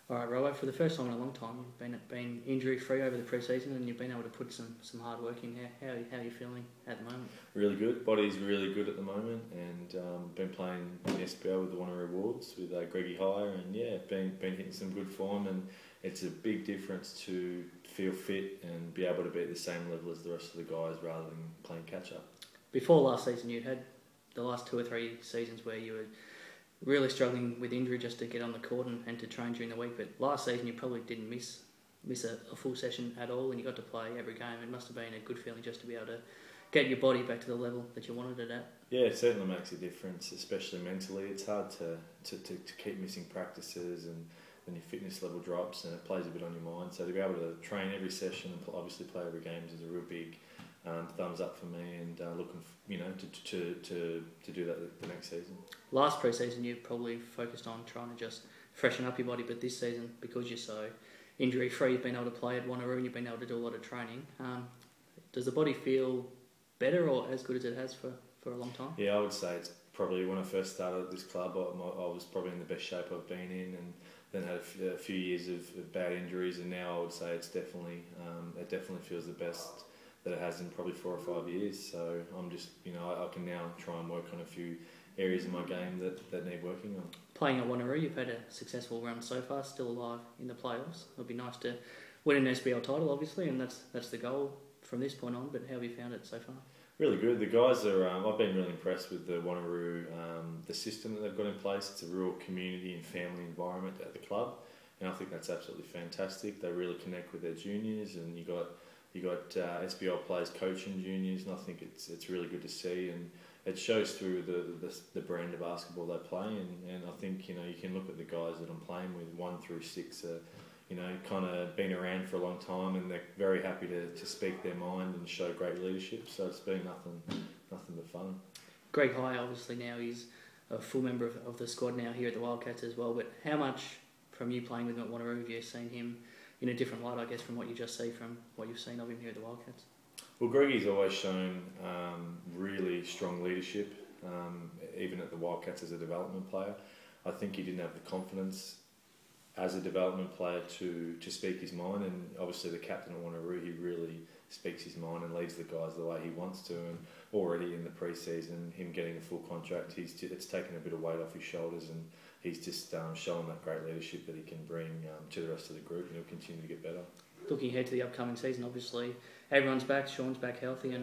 All right, Robbo, for the first time in a long time, you've been injury-free over the pre-season and you've been able to put some hard work in. How are you feeling at the moment? Really good. Body's really good at the moment, and been playing in the SPL with the Wanneroo Wolves with Greggy Hire, and been hitting some good form, and it's a big difference to feel fit and be able to be at the same level as the rest of the guys rather than playing catch-up. Before last season, you'd had the last 2 or 3 seasons where you were really struggling with injury just to get on the court and to train during the week. But last season you probably didn't miss a full session at all, and you got to play every game. It must have been a good feeling just to be able to get your body back to the level that you wanted it at. Yeah, it certainly makes a difference, especially mentally. It's hard to keep missing practices, and then your fitness level drops and it plays a bit on your mind. So to be able to train every session and obviously play every game is a real big thumbs up for me, and looking to do that the next season. Last pre-season you probably focused on trying to just freshen up your body, but this season, because you're so injury free, you've been able to play at Wanneroo and you've been able to do a lot of training. Does the body feel better or as good as it has for a long time? Yeah, I would say it's probably when I first started at this club, I was probably in the best shape I've been in, and then had a few years of bad injuries, and now I would say it's definitely it definitely feels the best that it has in probably 4 or 5 years. So I'm just, I can now try and work on a few areas in my game that need working on. Playing at Wanneroo, you've had a successful run so far, still alive in the playoffs. It'll be nice to win an SBL title, obviously, and that's the goal from this point on. But how have you found it so far? Really good. The guys are. I've been really impressed with the Wanneroo, the system that they've got in place. It's a real community and family environment at the club, and I think that's absolutely fantastic. They really connect with their juniors, and you got SBL players coaching juniors, and I think it's really good to see, and it shows through the brand of basketball they play, and I think you can look at the guys that I'm playing with, 1 through 6 kind of been around for a long time, and they're very happy to speak their mind and show great leadership. So it's been nothing but fun. Greg High, obviously now he's a full member of the squad now here at the Wildcats as well. But how much from you playing with him at Wanneroo have you seen him in a different light, I guess, from what you just see from what you've seen of him here at the Wildcats? Well, Greggy's always shown really strong leadership, even at the Wildcats as a development player. I think he didn't have the confidence as a development player to speak his mind, and obviously the captain at Wanneroo, he really speaks his mind and leads the guys the way he wants to, and already in the pre-season, him getting a full contract, it's taken a bit of weight off his shoulders, and he's just shown that great leadership that he can bring to the rest of the group, and he'll continue to get better. Looking ahead to the upcoming season, obviously everyone's back, Sean's back healthy,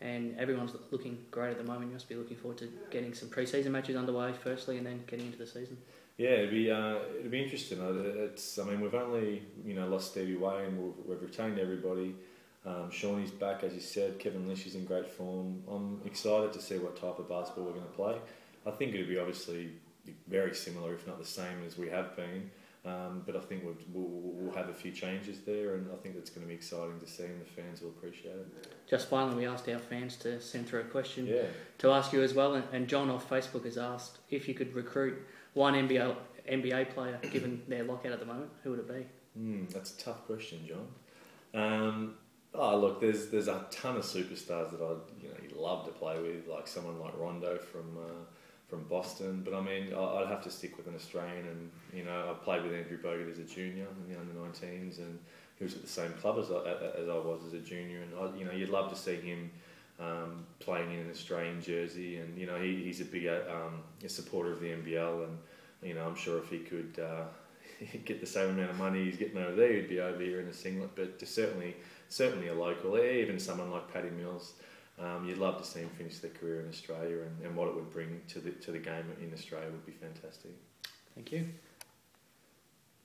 and everyone's looking great at the moment. You must be looking forward to getting some pre-season matches underway firstly, and then getting into the season. Yeah, it'd be interesting. We've only lost Stevie Way, and we've retained everybody. Shawnee's back, as you said. Kevin Lish is in great form. I'm excited to see what type of basketball we're going to play. I think it'll be obviously very similar, if not the same as we have been. But I think we'll have a few changes there, and I think that's going to be exciting to see, and the fans will appreciate it. Just finally, we asked our fans to send through a question to ask you as well, and John off Facebook has asked if you could recruit one NBA player, given their lockout at the moment, who would it be? That's a tough question, John. Look, there's a ton of superstars that you'd love to play with, like someone like Rondo from Boston, but I'd have to stick with an Australian, and I played with Andrew Bogut as a junior in the under-19s, and he was at the same club as I was as a junior, and you'd love to see him playing in an Australian jersey, and he's a big a supporter of the NBL, and I'm sure if he could get the same amount of money he's getting over there, he'd be over here in a singlet. But certainly a local, even someone like Paddy Mills. You'd love to see him finish their career in Australia, and what it would bring to the game in Australia would be fantastic. Thank you.